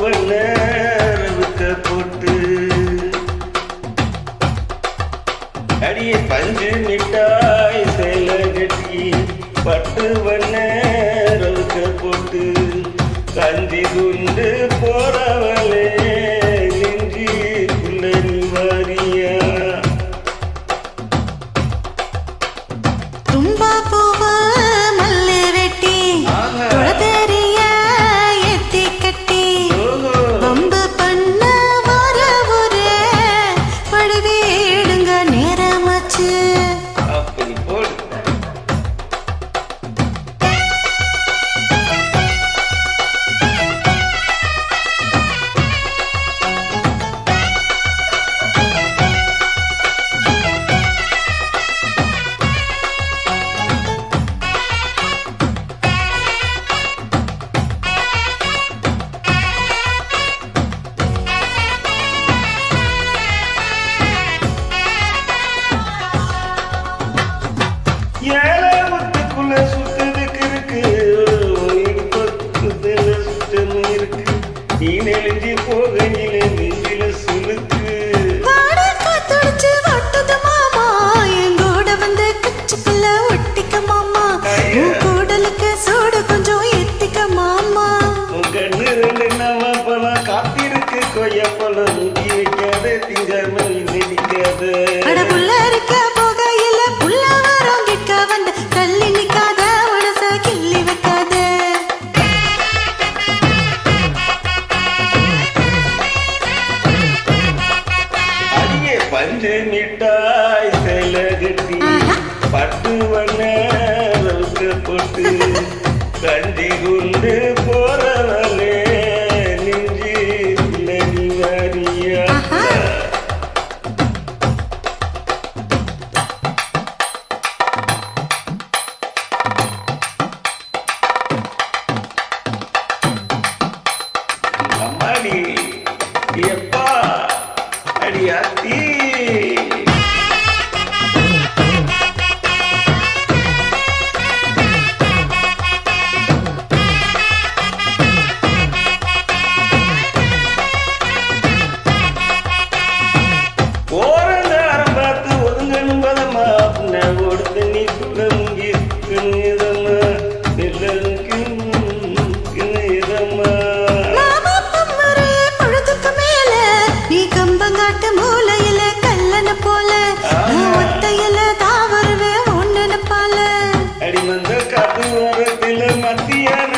வண்ண ரவுக்க போட்டு அடிய பஞ்சு மிட்டாய் சேல கட்டி பட்டு வண்ண ரவுக்க போட்டு கஞ்சி துண்டு போறவளே நெஞ்சி புள்ளரி வாரியா தும்பா பூவ மல்லு வெட்டி குளத்தெரிய ஏத்தி கட்டி வம்பு பண்ண வர ஒரு பழுவேடுங்க நேரமாச்சு அப்படி போடு ஏழாவத்துக்குள்ள சுத்ததுக்கு இருக்கு இடுப்பத்துல சுத்தம் இருக்கு நீ நெளிஞ்சி போகையில நெஞ்சில சுலுக்கு காத்தடிச்சு ஒட்டுது மாமா எங்கூட வந்து கச்சுக்குள்ள ஒட்டிக்க மாமா கூடலுக்கு சூடு கொஞ்சம் ஏத்திக்க மாமா உன் கண்ணு ரெண்டு நவ பழம் காத்திருக்கு கொய்யப்பழம் முடி வைக்காத திங்காம நெடிக்காத அடபுள்ள இருக்க போகையில புள்ள வரோம் கிட்ட வந்து தள்ளி நிக்காத மனச கிள்ளி வைக்காத அடியே பஞ்சு மிட்டாய் சேல கட்டி பட்டு வண்ண ரவுக்க போட்டு கஞ்சி குண்டு போறவளே நெஞ்சி புள்ளரி வாரியா அம்மாடி எப்பா அடியாத்தி ஓரங்காரம் பார்த்து ஒதுங்கணும் பதமா புண்ண ஓடுத்து நீ சுட முங்கி இதம்மா நெல்லனுக்கு இதம்மா மாமா பம்மரே பொழுதுக்கு மேல நீ கம்பங்காட்டு மூலையில கல்லன போல நான் ஒத்தையில தான் வருவேன் ஒன்னு பால அடிமந்த காத்து ஓரத்தில மத்தியான